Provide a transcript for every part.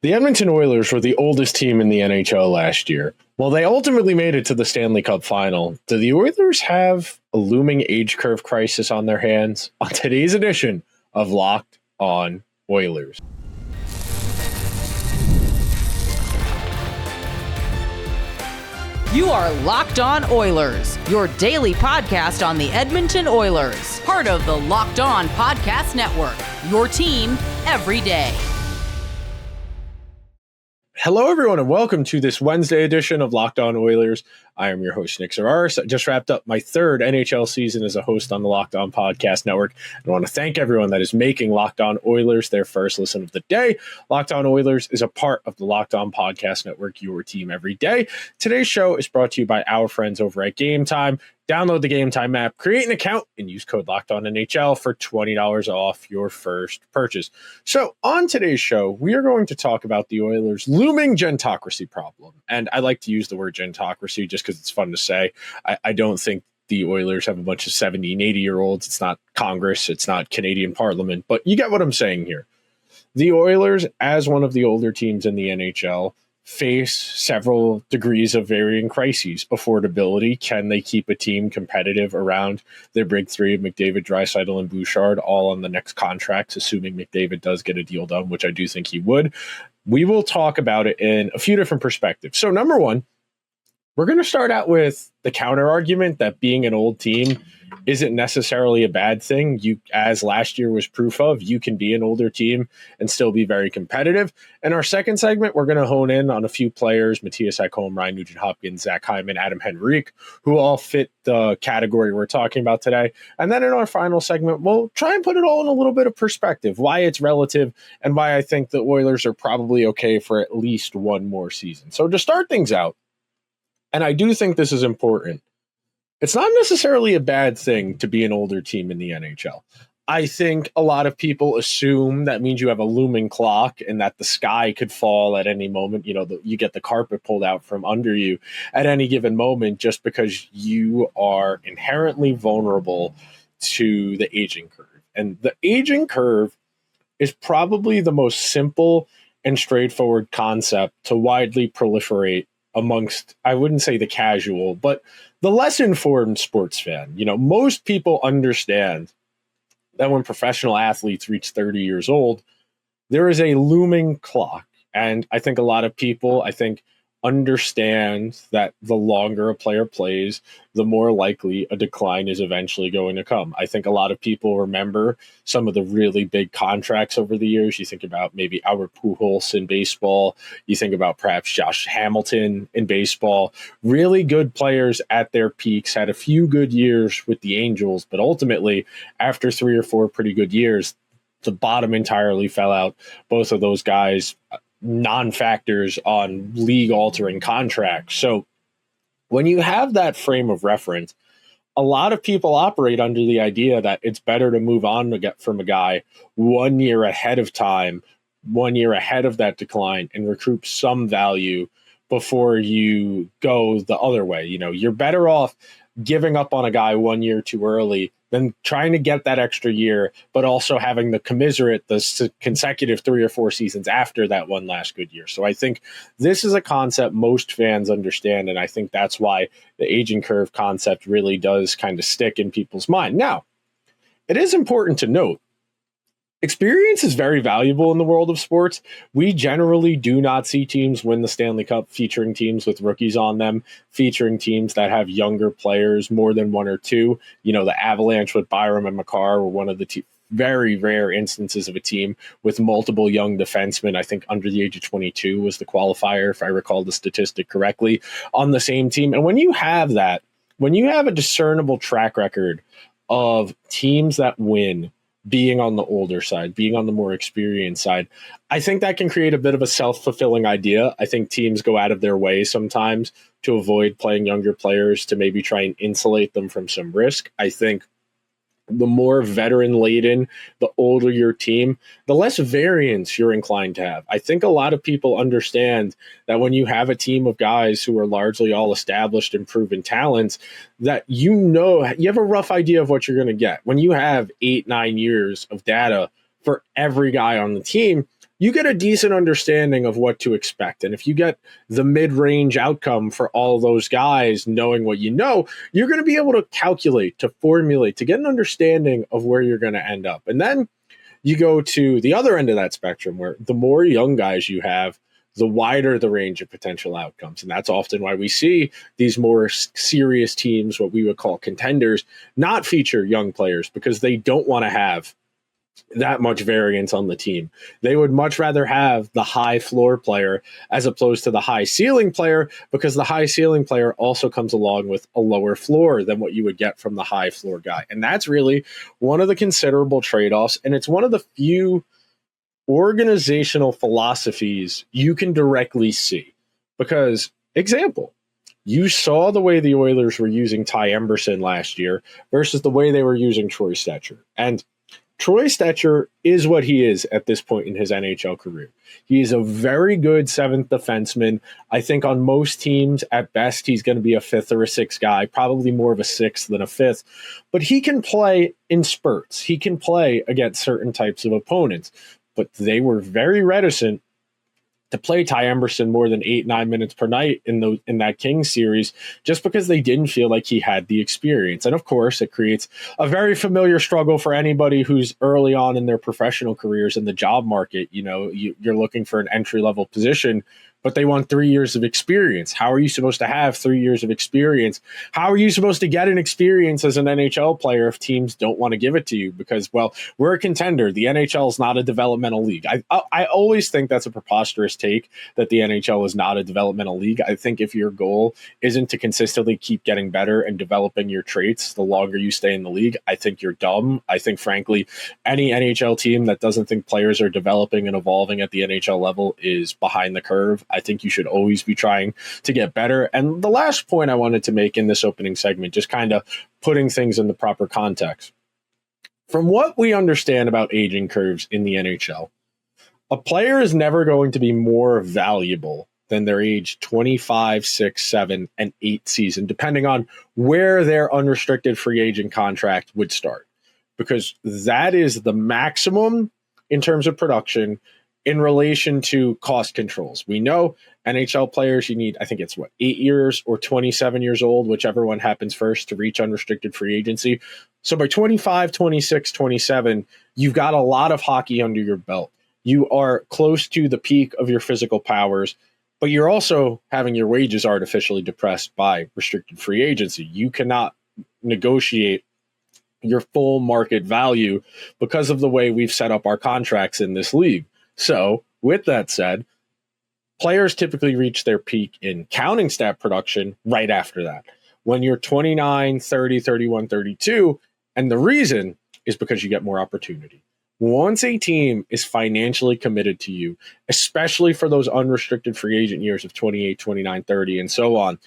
The Edmonton Oilers were the oldest team in the NHL last year. Well, they ultimately made it to the Stanley Cup Final. Do the Oilers have a looming age curve crisis on their hands? On today's edition of Locked On Oilers. You are Locked On Oilers, your daily podcast on the Edmonton Oilers, part of the Locked On Podcast Network, your team every day. Hello, everyone, and welcome to this Wednesday edition of Locked On Oilers. I am your host, Nick Zararis. I just wrapped up my third NHL season as a host on the Locked On Podcast Network. And I want to thank everyone that is making Locked On Oilers their first listen of the day. Locked On Oilers is a part of the Locked On Podcast Network, your team every day. Today's show is brought to you by our friends over at Game Time. Download the Game Time app, create an account, and use code LOCKEDONNHL for $20 off your first purchase. So on today's show, we are going to talk about the Oilers' looming gentocracy problem. And I like to use the word gentocracy just because it's fun to say. I don't think the Oilers have a bunch of 70 and 80-year-olds. It's not Congress. It's not Canadian Parliament. But you get what I'm saying here. The Oilers, as one of the older teams in the NHL, face several degrees of varying crises. Affordability. Can they keep a team competitive around their big three of McDavid, Draisaitl, and Bouchard, all on the next contracts, assuming McDavid does get a deal done, which I do think he would. We will talk about it in a few different perspectives. So number one, we're going to start out with the counter argument that being an old team isn't necessarily a bad thing. You, as last year was proof of, you can be an older team and still be very competitive. In our second segment, we're going to hone in on a few players, Mattias Ekholm, Ryan Nugent-Hopkins, Hyman, Adam Henrique, who all fit the category we're talking about today. And then in our final segment, we'll try and put it all in a little bit of perspective, why it's relative and why I think the Oilers are probably okay for at least one more season. So to start things out, and I do think this is important, it's not necessarily a bad thing to be an older team in the NHL. I think a lot of people assume that means you have a looming clock and that the sky could fall at any moment. You know, you get the carpet pulled out from under you at any given moment just because you are inherently vulnerable to the aging curve. And the aging curve is probably the most simple and straightforward concept to widely proliferate amongst, I wouldn't say the casual, but the less informed sports fan. You know, most people understand that when professional athletes reach 30 years old, there is a looming clock. And I think a lot of people, understand that the longer a player plays, the more likely a decline is eventually going to come. I think a lot of people remember some of the really big contracts over the years. You think about maybe Albert Pujols in baseball. You think about perhaps Josh Hamilton in baseball. Really good players at their peaks, had a few good years with the Angels, but ultimately, after 3 or 4 pretty good years, the bottom entirely fell out. Both of those guys non-factors on league-altering contracts. So when you have that frame of reference, a lot of people operate under the idea that it's better to move on to get from a guy 1 year ahead of time, 1 year ahead of that decline, and recoup some value before you go the other way. You know, you're better off giving up on a guy 1 year too early than trying to get that extra year, but also having the consecutive 3 or 4 seasons after that one last good year. So I think this is a concept most fans understand, and I think that's why the aging curve concept really does kind of stick in people's mind. Now, it is important to note, experience is very valuable in the world of sports. We generally do not see teams win the Stanley Cup featuring teams with rookies on them, featuring teams that have younger players, more than 1 or 2. You know, the Avalanche with Byram and Makar were one of the very rare instances of a team with multiple young defensemen. I think under the age of 22 was the qualifier, if I recall the statistic correctly, on the same team. And when you have that, when you have a discernible track record of teams that win being on the older side, being on the more experienced side, I think that can create a bit of a self-fulfilling idea. I think teams go out of their way sometimes to avoid playing younger players to maybe try and insulate them from some risk. I think the more veteran-laden, the older your team, the less variance you're inclined to have. I think a lot of people understand that when you have a team of guys who are largely all established and proven talents, that you have a rough idea of what you're going to get. When you have 8-9 years of data for every guy on the team, you get a decent understanding of what to expect. And if you get the mid-range outcome for all those guys, knowing what you know, you're going to be able to calculate, to formulate, to get an understanding of where you're going to end up. And then you go to the other end of that spectrum, where the more young guys you have, the wider the range of potential outcomes. And that's often why we see these more serious teams, what we would call contenders, not feature young players, because they don't want to have that much variance on the team. They would much rather have the high floor player as opposed to the high ceiling player, because the high ceiling player also comes along with a lower floor than what you would get from the high floor guy. And that's really one of the considerable trade-offs. And it's one of the few organizational philosophies you can directly see. Because, example, you saw the way the Oilers were using Ty Emberson last year versus the way they were using Troy Stecher. And Troy Stecher is what he is at this point in his NHL career. He is a very good seventh defenseman. I think on most teams, at best, he's going to be a fifth or a sixth guy, probably more of a sixth than a fifth. But he can play in spurts. He can play against certain types of opponents. But they were very reticent to play Ty Emberson more than 8-9 minutes per night in that Kings series, just because they didn't feel like he had the experience. And of course, it creates a very familiar struggle for anybody who's early on in their professional careers in the job market. You know, you're looking for an entry-level position, but they want 3 years of experience. How are you supposed to have 3 years of experience? How are you supposed to get an experience as an NHL player if teams don't want to give it to you? Because, well, we're a contender. The NHL is not a developmental league. I always think that's a preposterous take, that the NHL is not a developmental league. I think if your goal isn't to consistently keep getting better and developing your traits the longer you stay in the league, I think you're dumb. I think, frankly, any NHL team that doesn't think players are developing and evolving at the NHL level is behind the curve. I think you should always be trying to get better. And the last point I wanted to make in this opening segment, just kind of putting things in the proper context. From what we understand about aging curves in the NHL, a player is never going to be more valuable than their age 25, 6, 7, and 8 season, depending on where their unrestricted free agent contract would start. Because that is the maximum in terms of production in relation to cost controls. We know NHL players, you need, I think it's 8 years or 27 years old, whichever one happens first, to reach unrestricted free agency. So by 25, 26, 27, you've got a lot of hockey under your belt. You are close to the peak of your physical powers, but you're also having your wages artificially depressed by restricted free agency. You cannot negotiate your full market value because of the way we've set up our contracts in this league. So, with that said, players typically reach their peak in counting stat production right after that, when you're 29, 30, 31, 32, and the reason is because you get more opportunity. Once a team is financially committed to you, especially for those unrestricted free agent years of 28, 29, 30, and so on,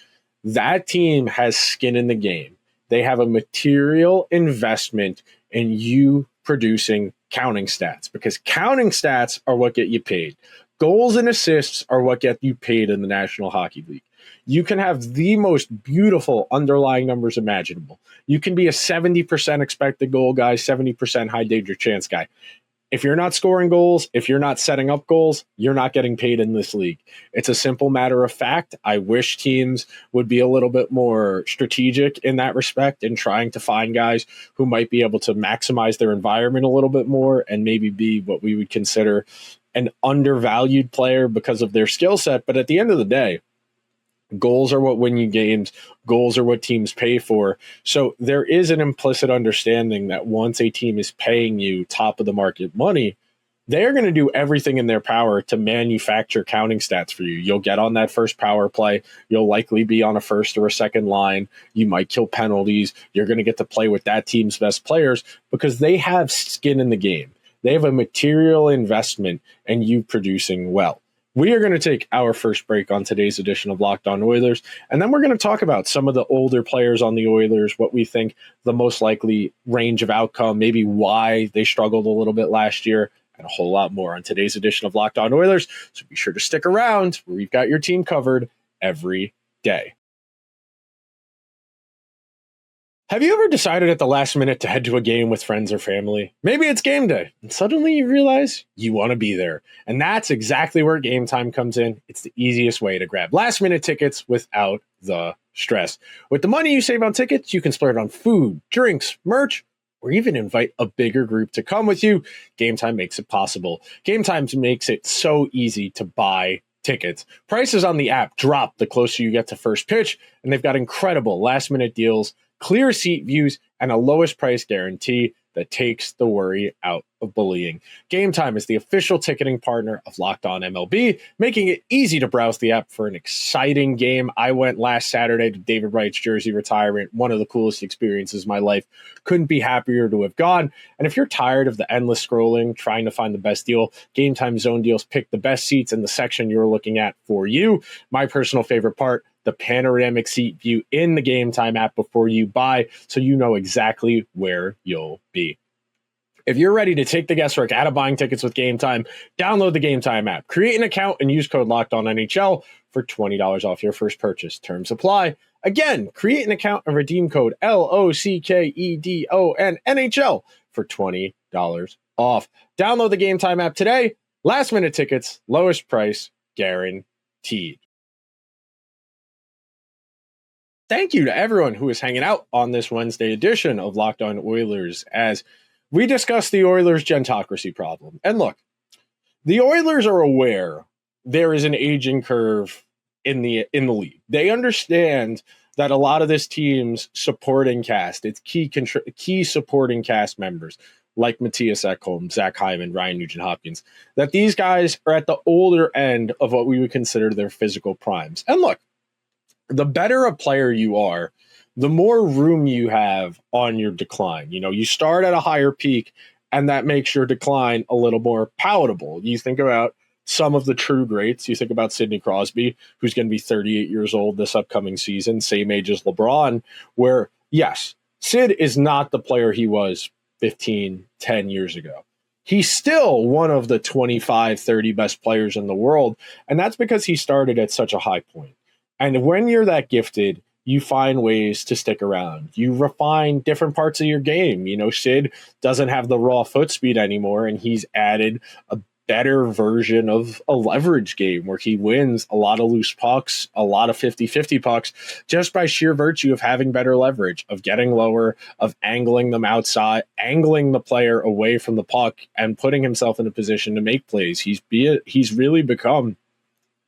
that team has skin in the game. They have a material investment in you producing counting stats, because counting stats are what get you paid. Goals and assists are what get you paid in the National Hockey League. You can have the most beautiful underlying numbers imaginable. You can be a 70% expected goal guy, 70% high danger chance guy. If you're not scoring goals, if you're not setting up goals, you're not getting paid in this league. It's a simple matter of fact. I wish teams would be a little bit more strategic in that respect and trying to find guys who might be able to maximize their environment a little bit more and maybe be what we would consider an undervalued player because of their skill set. But at the end of the day, goals are what win you games. Goals are what teams pay for. So there is an implicit understanding that once a team is paying you top of the market money, they're going to do everything in their power to manufacture counting stats for you. You'll get on that first power play. You'll likely be on a first or a second line. You might kill penalties. You're going to get to play with that team's best players because they have skin in the game. They have a material investment in you producing well. We are going to take our first break on today's edition of Locked On Oilers, and then we're going to talk about some of the older players on the Oilers, what we think the most likely range of outcome, maybe why they struggled a little bit last year, and a whole lot more on today's edition of Locked On Oilers. So be sure to stick around, where we've got your team covered every day. Have you ever decided at the last minute to head to a game with friends or family? Maybe it's game day, and suddenly you realize you want to be there. And that's exactly where Game Time comes in. It's the easiest way to grab last-minute tickets without the stress. With the money you save on tickets, you can splurge on food, drinks, merch, or even invite a bigger group to come with you. Game Time makes it possible. Game Time makes it so easy to buy tickets. Prices on the app drop the closer you get to first pitch, and they've got incredible last-minute deals, clear seat views, and a lowest price guarantee that takes the worry out of bullying. Game Time is the official ticketing partner of Locked On MLB, making it easy to browse the app for an exciting game. I went last Saturday to David Wright's jersey retirement, one of the coolest experiences of my life. Couldn't be happier to have gone. And if you're tired of the endless scrolling, trying to find the best deal, Game Time Zone Deals pick the best seats in the section you're looking at for you. My personal favorite part, the panoramic seat view in the Game Time app before you buy, so you know exactly where you'll be. If you're ready to take the guesswork out of buying tickets with Game Time, download the Game Time app, create an account, and use code LOCKEDONNHL for $20 off your first purchase. Terms apply. Again, create an account and redeem code LOCKEDONNHL for $20 off. Download the Game Time app today. Last minute tickets, lowest price, guaranteed. Thank you to everyone who is hanging out on this Wednesday edition of Locked On Oilers as we discuss the Oilers' gentocracy problem. And look, the Oilers are aware there is an aging curve in the league. They understand that a lot of this team's supporting cast, its key supporting cast members, like Mattias Ekholm, Zach Hyman, Ryan Nugent-Hopkins, that these guys are at the older end of what we would consider their physical primes. And look, the better a player you are, the more room you have on your decline. You know, you start at a higher peak, and that makes your decline a little more palatable. You think about some of the true greats. You think about Sidney Crosby, who's going to be 38 years old this upcoming season, same age as LeBron, where, yes, Sid is not the player he was 10 years ago. He's still one of the 25, 30 best players in the world, and that's because he started at such a high point. And when you're that gifted, you find ways to stick around. You refine different parts of your game. You know, Sid doesn't have the raw foot speed anymore, and he's added a better version of a leverage game where he wins a lot of loose pucks, a lot of 50-50 pucks, just by sheer virtue of having better leverage, of getting lower, of angling them outside, angling the player away from the puck, and putting himself in a position to make plays. He's really become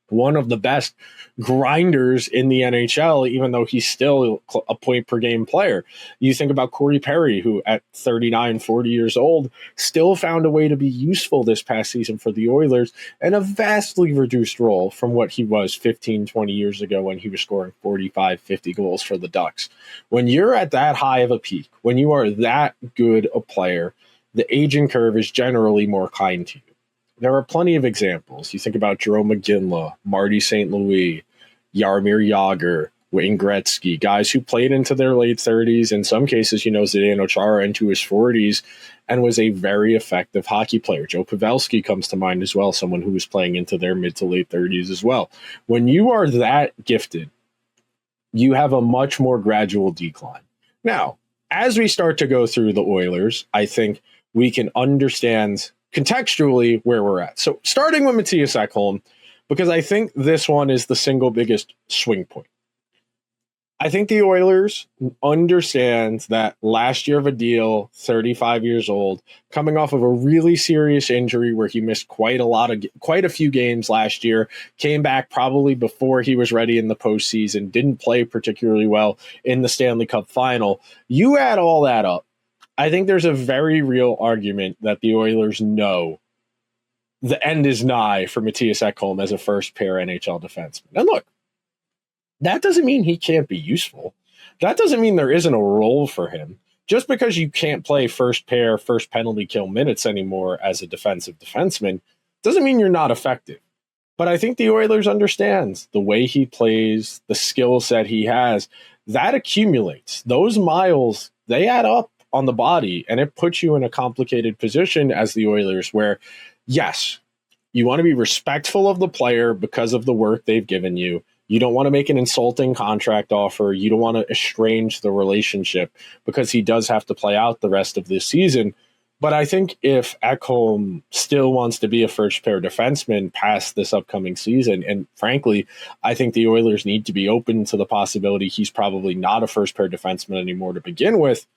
one of the best grinders in the NHL, even though he's still a point per game player. You think about Corey Perry, who at 39, 40 years old, still found a way to be useful this past season for the Oilers in a vastly reduced role from what he was 15, 20 years ago when he was scoring 45, 50 goals for the Ducks. When you're at that high of a peak, when you are that good a player, the aging curve is generally more kind to you. There are plenty of examples. You think about Jerome McGinley, Marty St. Louis, Jaromir Jagr, Wayne Gretzky, guys who played into their late 30s, in some cases, Zdeno Chara into his 40s, and was a very effective hockey player. Joe Pavelski comes to mind as well, someone who was playing into their mid to late 30s as well. When you are that gifted, you have a much more gradual decline. Now, as we start to go through the Oilers, I think we can understand contextually where we're at. So starting with Mattias Ekholm, because I think this one is the single biggest swing point. I think the Oilers understand that last year of a deal, 35 years old, coming off of a really serious injury where he missed quite a few games last year, came back probably before he was ready in the postseason, didn't play particularly well in the Stanley Cup Final. You add all that up, I think there's a very real argument that the Oilers know the end is nigh for Mattias Ekholm as a first-pair NHL defenseman. And look, that doesn't mean he can't be useful. That doesn't mean there isn't a role for him. Just because you can't play first pair, first penalty kill minutes anymore as a defensive defenseman doesn't mean you're not effective. But I think the Oilers understand the way he plays, the skill set he has, that accumulates. Those miles, they add up on the body, and it puts you in a complicated position as the Oilers where, yes, you want to be respectful of the player because of the work they've given you. You don't want to make an insulting contract offer. You don't want to estrange the relationship because he does have to play out the rest of this season. But I think if Ekholm still wants to be a first pair defenseman past this upcoming season, and frankly, I think the Oilers need to be open to the possibility he's probably not a first pair defenseman anymore to begin with,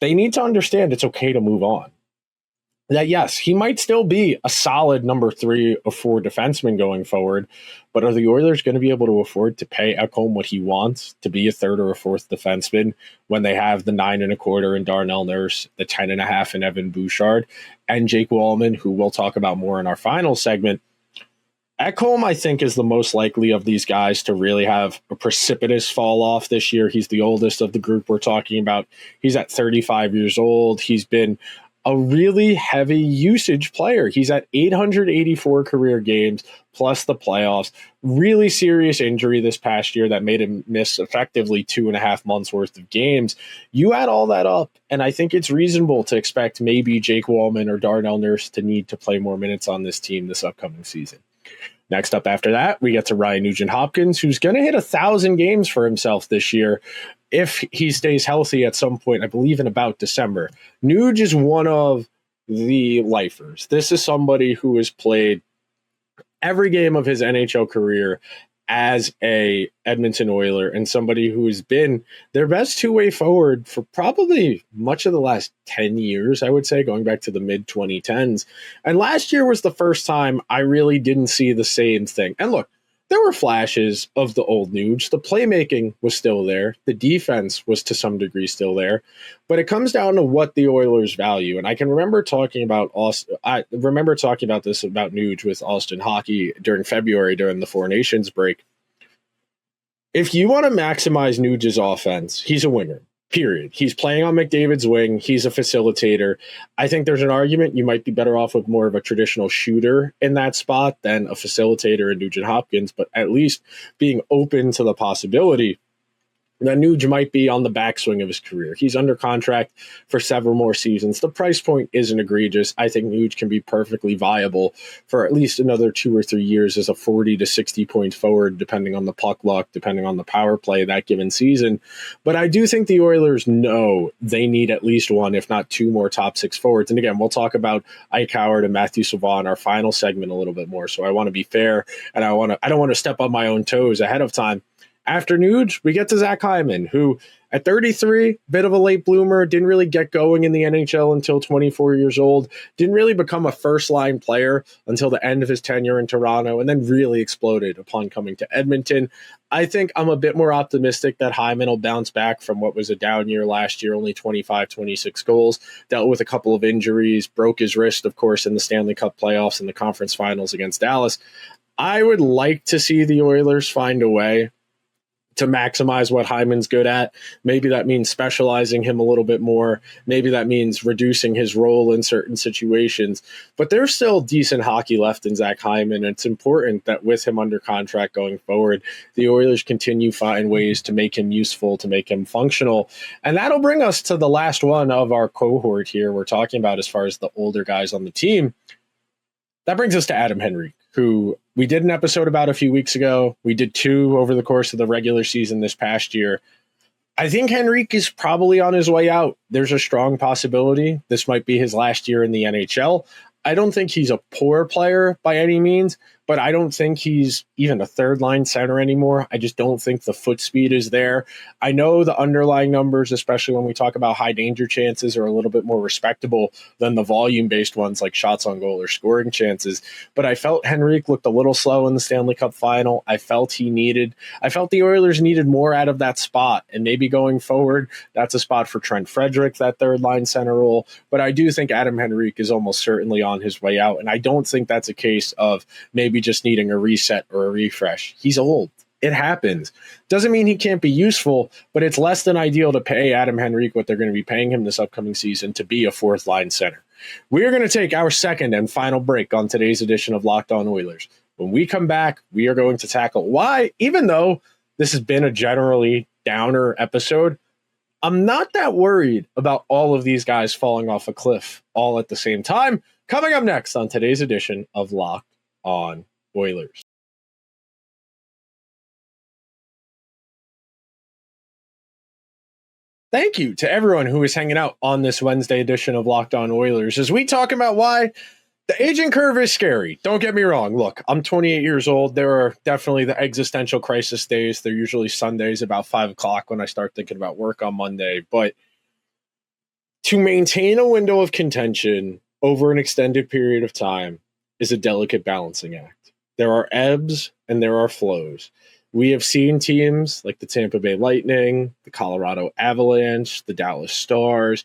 they need to understand it's okay to move on. That yes, he might still be a solid number 3 or 4 defenseman going forward, but are the Oilers going to be able to afford to pay Ekholm what he wants to be a third or a fourth defenseman when they have the 9.25 in Darnell Nurse, the 10.5 in Evan Bouchard, and Jake Walman, who we'll talk about more in our final segment? Ekholm, I think, is the most likely of these guys to really have a precipitous fall off this year. He's the oldest of the group we're talking about. He's at 35 years old. He's been a really heavy usage player. He's at 884 career games plus the playoffs. Really serious injury this past year that made him miss effectively 2.5 months worth of games. You add all that up, and I think it's reasonable to expect maybe Jake Walman or Darnell Nurse to need to play more minutes on this team this upcoming season. Next up after that, we get to Ryan Nugent-Hopkins, who's going to hit 1,000 games for himself this year if he stays healthy at some point, I believe in about December. Nuge is one of the lifers. This is somebody who has played every game of his NHL career as a Edmonton Oiler and somebody who has been their best two-way forward for probably much of the last 10 years, I would say, going back to the mid-2010s. And last year was the first time I really didn't see the same thing. And look, there were flashes of the old Nuge. The playmaking was still there. The defense was to some degree still there. But it comes down to what the Oilers value. And I can remember talking about this about Nuge with Austin Hockey during February during the Four Nations break. If you want to maximize Nuge's offense, he's a winger. Period. He's playing on McDavid's wing. He's a facilitator. I think there's an argument you might be better off with more of a traditional shooter in that spot than a facilitator in Nugent-Hopkins, but at least being open to the possibility that Nuge might be on the backswing of his career. He's under contract for several more seasons. The price point isn't egregious. I think Nuge can be perfectly viable for at least another 2 or 3 years as a 40 to 60 point forward, depending on the puck luck, depending on the power play that given season. But I do think the Oilers know they need at least one, if not 2 more top 6 forwards. And again, we'll talk about Ike Howard and Matthew Savoie in our final segment a little bit more. So I want to be fair, and I don't want to step on my own toes ahead of time. After Nuge, we get to Zach Hyman, who at 33, bit of a late bloomer, didn't really get going in the NHL until 24 years old, didn't really become a first-line player until the end of his tenure in Toronto, and then really exploded upon coming to Edmonton. I think I'm a bit more optimistic that Hyman will bounce back from what was a down year last year, only 25, 26 goals, dealt with a couple of injuries, broke his wrist, of course, in the Stanley Cup playoffs and the conference finals against Dallas. I would like to see the Oilers find a way to maximize what Hyman's good at. Maybe that means specializing him a little bit more. Maybe that means reducing his role in certain situations. But there's still decent hockey left in Zach Hyman. And it's important that with him under contract going forward, the Oilers continue to find ways to make him useful, to make him functional. And that'll bring us to the last one of our cohort here we're talking about as far as the older guys on the team. That brings us to Adam Henrique, who we did an episode about a few weeks ago. We did 2 over the course of the regular season this past year. I think Henrique is probably on his way out. There's a strong possibility this might be his last year in the NHL. I don't think he's a poor player by any means, but I don't think he's even a third-line center anymore. I just don't think the foot speed is there. I know the underlying numbers, especially when we talk about high-danger chances, are a little bit more respectable than the volume-based ones like shots on goal or scoring chances, but I felt Henrique looked a little slow in the Stanley Cup Final. I felt the Oilers needed more out of that spot, and maybe going forward, that's a spot for Trent Frederic, that third-line center role, but I do think Adam Henrique is almost certainly on his way out, and I don't think that's a case of maybe just needing a reset or a refresh. He's old. It happens. Doesn't mean he can't be useful, but it's less than ideal to pay Adam Henrique what they're going to be paying him this upcoming season to be a fourth-line center. We are going to take our second and final break on today's edition of Locked On Oilers. When we come back, we are going to tackle why, even though this has been a generally downer episode, I'm not that worried about all of these guys falling off a cliff all at the same time. Coming up next on today's edition of Locked On Oilers. Thank you to everyone who is hanging out on this Wednesday edition of Locked On Oilers as we talk about why the aging curve is scary. Don't get me wrong. Look, I'm 28 years old. There are definitely the existential crisis days. They're usually Sundays about 5 o'clock when I start thinking about work on Monday. But to maintain a window of contention over an extended period of time is a delicate balancing act. There are ebbs and there are flows. We have seen teams like the Tampa Bay Lightning, the Colorado Avalanche, the Dallas Stars.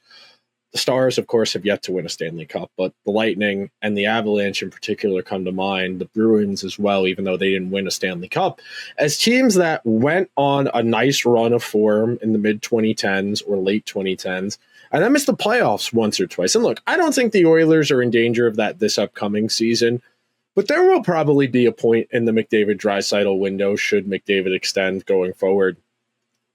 The Stars, of course, have yet to win a Stanley Cup, but the Lightning and the Avalanche in particular come to mind, the Bruins as well, even though they didn't win a Stanley Cup, as teams that went on a nice run of form in the mid-2010s or late 2010s, and then missed the playoffs once or twice. And look, I don't think the Oilers are in danger of that this upcoming season, but there will probably be a point in the McDavid-Draisaitl window, should McDavid extend going forward,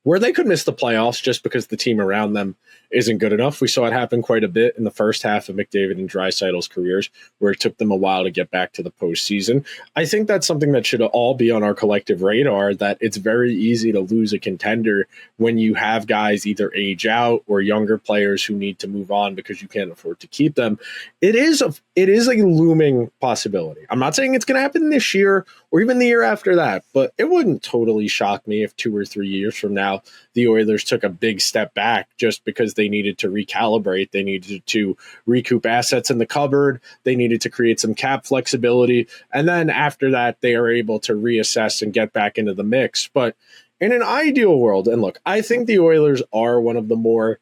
where they could miss the playoffs just because the team around them isn't good enough. We saw it happen quite a bit in the first half of McDavid and Draisaitl's careers, where it took them a while to get back to the postseason. I think that's something that should all be on our collective radar, that it's very easy to lose a contender when you have guys either age out or younger players who need to move on because you can't afford to keep them. It is a looming possibility. I'm not saying it's going to happen this year or even the year after that, but it wouldn't totally shock me if 2 or 3 years from now the Oilers took a big step back just because they needed to recalibrate. They needed to recoup assets in the cupboard. They needed to create some cap flexibility. And then after that, they are able to reassess and get back into the mix. But in an ideal world, and look, I think the Oilers are one of the more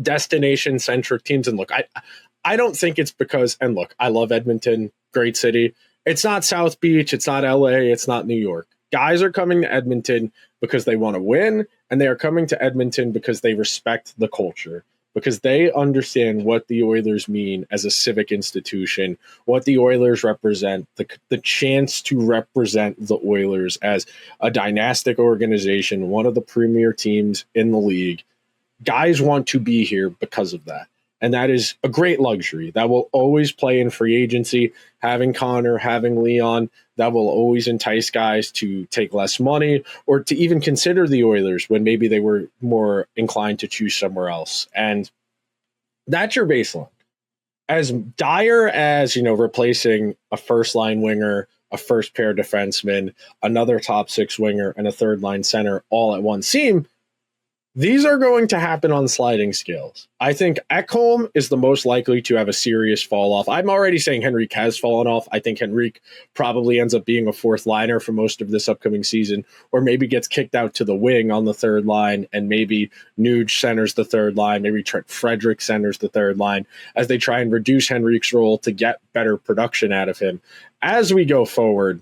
destination-centric teams. And look, I don't think it's because, and look, I love Edmonton, great city. It's not South Beach. It's not LA. It's not New York. Guys are coming to Edmonton because they want to win, and they are coming to Edmonton because they respect the culture, because they understand what the Oilers mean as a civic institution, what the Oilers represent, the chance to represent the Oilers as a dynastic organization, one of the premier teams in the league. Guys want to be here because of that. And that is a great luxury that will always play in free agency. Having Connor, having Leon, that will always entice guys to take less money or to even consider the Oilers when maybe they were more inclined to choose somewhere else. And that's your baseline. As dire as, replacing a first-line winger, a first-pair defenseman, another top-6 winger, and a third-line center all at one seam, these are going to happen on sliding scales. I think Ekholm is the most likely to have a serious fall off. I'm already saying Henrique has fallen off. I think Henrique probably ends up being a fourth liner for most of this upcoming season, or maybe gets kicked out to the wing on the third line, and maybe Nuge centers the third line, maybe Trent Frederic centers the third line as they try and reduce Henrique's role to get better production out of him. As we go forward,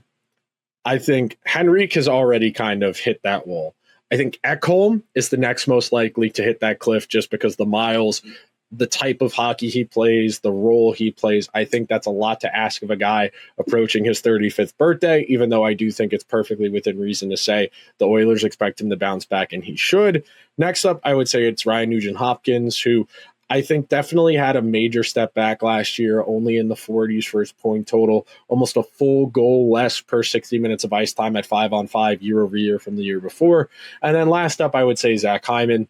I think Henrique has already kind of hit that wall. I think Ekholm is the next most likely to hit that cliff just because the miles, the type of hockey he plays, the role he plays. I think that's a lot to ask of a guy approaching his 35th birthday, even though I do think it's perfectly within reason to say the Oilers expect him to bounce back, and he should. Next up, I would say it's Ryan Nugent-Hopkins, who I think definitely had a major step back last year, only in the 40s for his point total, almost a full goal less per 60 minutes of ice time at 5-on-5 year over year from the year before. And then last up, I would say Zach Hyman.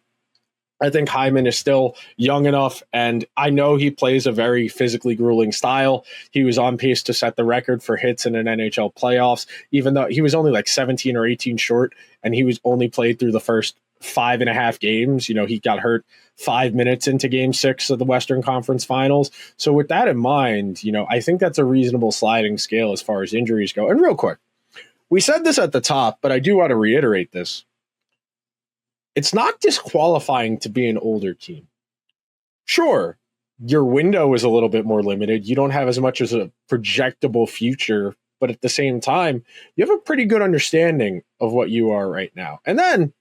I think Hyman is still young enough, and I know he plays a very physically grueling style. He was on pace to set the record for hits in an NHL playoffs, even though he was only like 17 or 18 short, and he was only played through the first 5.5 games. He got hurt 5 minutes into Game 6 of the Western Conference Finals. So with that in mind, I think that's a reasonable sliding scale as far as injuries go. And real quick, we said this at the top, but I do want to reiterate this. It's not disqualifying to be an older team. Sure, your window is a little bit more limited. You don't have as much as a projectable future, but at the same time, you have a pretty good understanding of what you are right now. And then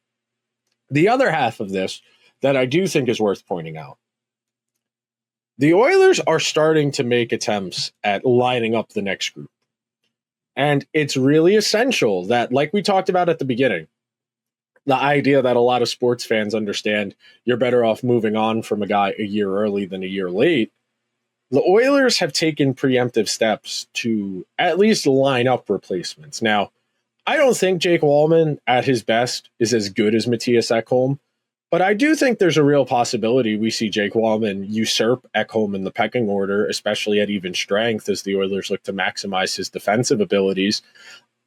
the other half of this that I do think is worth pointing out. The Oilers are starting to make attempts at lining up the next group. And it's really essential that, like we talked about at the beginning, the idea that a lot of sports fans understand you're better off moving on from a guy a year early than a year late. The Oilers have taken preemptive steps to at least line up replacements. Now, I don't think Jake Walman at his best is as good as Mattias Ekholm, But I do think there's a real possibility we see Jake Walman usurp Ekholm in the pecking order, especially at even strength, as the Oilers look to maximize his defensive abilities.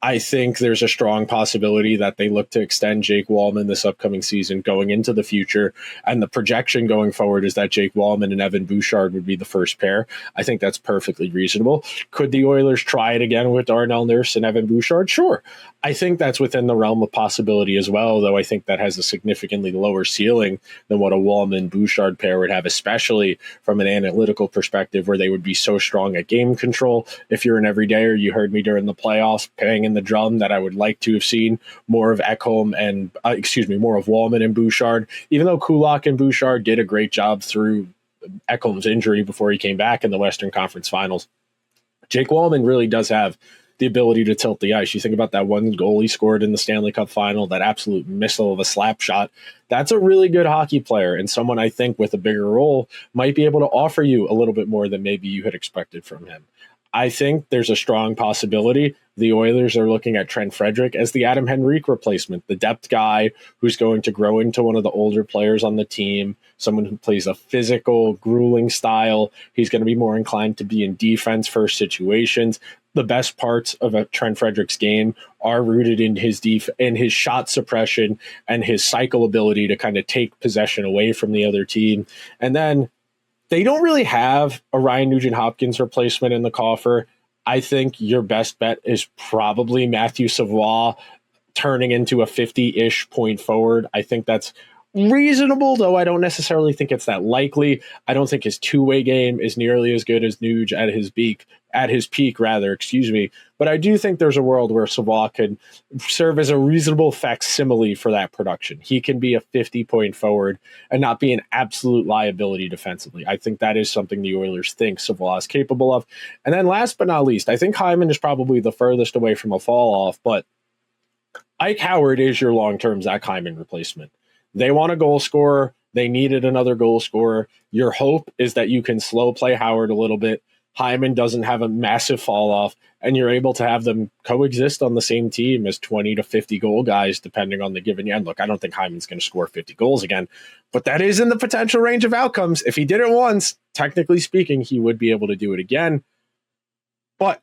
I think there's a strong possibility that they look to extend Jake Walman this upcoming season going into the future. And the projection going forward is that Jake Walman and Evan Bouchard would be the first pair. I think that's perfectly reasonable. Could the Oilers try it again with Darnell Nurse and Evan Bouchard? Sure. I think that's within the realm of possibility as well, though I think that has a significantly lower ceiling than what a Walman-Bouchard pair would have, especially from an analytical perspective where they would be so strong at game control. If you're an everydayer, you heard me during the playoffs paying in the drum that I would like to have seen more of Ekholm and, more of Walman and Bouchard, even though Kulak and Bouchard did a great job through Ekholm's injury before he came back in the Western Conference Finals. Jake Walman really does have the ability to tilt the ice. You think about that one goal he scored in the Stanley Cup Final, that absolute missile of a slap shot. That's a really good hockey player and someone I think with a bigger role might be able to offer you a little bit more than maybe you had expected from him. I think there's a strong possibility the Oilers are looking at Trent Frederic as the Adam Henrique replacement, the depth guy who's going to grow into one of the older players on the team, someone who plays a physical, grueling style. He's going to be more inclined to be in defense-first situations. The best parts of a Trent Frederic's game are rooted in his in his shot suppression and his cycle ability to kind of take possession away from the other team. And then they don't really have a Ryan Nugent-Hopkins replacement in the coffer. I think your best bet is probably Matthew Savoie turning into a 50-ish point forward. I think that's reasonable, though I don't necessarily think it's that likely. I don't think his two-way game is nearly as good as Nuge at his peak, But I do think there's a world where Savoie could serve as a reasonable facsimile for that production. He can be a 50-point forward and not be an absolute liability defensively. I think that is something the Oilers think Savoie is capable of. And then last but not least, I think Hyman is probably the furthest away from a fall-off, but Ike Howard is your long-term Zach Hyman replacement. They want a goal scorer. They needed another goal scorer. Your hope is that you can slow play Howard a little bit. Hyman doesn't have a massive fall off, and you're able to have them coexist on the same team as 20 to 50 goal guys, depending on the given end. Look, I don't think Hyman's going to score 50 goals again, but that is in the potential range of outcomes. If he did it once, technically speaking, he would be able to do it again. But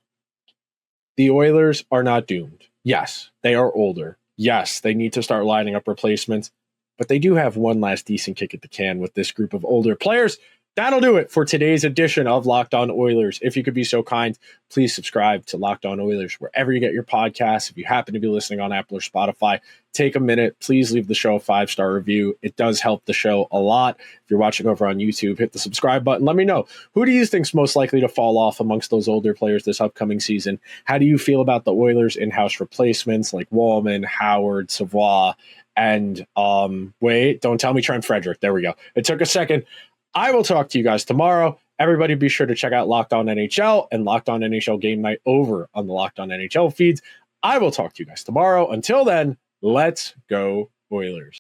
the Oilers are not doomed. Yes, they are older. Yes, they need to start lining up replacements. But they do have one last decent kick at the can with this group of older players. That'll do it for today's edition of Locked On Oilers. If you could be so kind, please subscribe to Locked On Oilers wherever you get your podcasts. If you happen to be listening on Apple or Spotify, take a minute. Please leave the show a 5-star review. It does help the show a lot. If you're watching over on YouTube, hit the subscribe button. Let me know, who do you think's most likely to fall off amongst those older players this upcoming season? How do you feel about the Oilers' in-house replacements like Walman, Howard, Savoie, and wait, don't tell me Trent Frederic. There we go. It took a second. I will talk to you guys tomorrow. Everybody be sure to check out Locked On NHL and Locked On NHL Game Night over on the Locked On NHL feeds. I will talk to you guys tomorrow. Until then, let's go Oilers.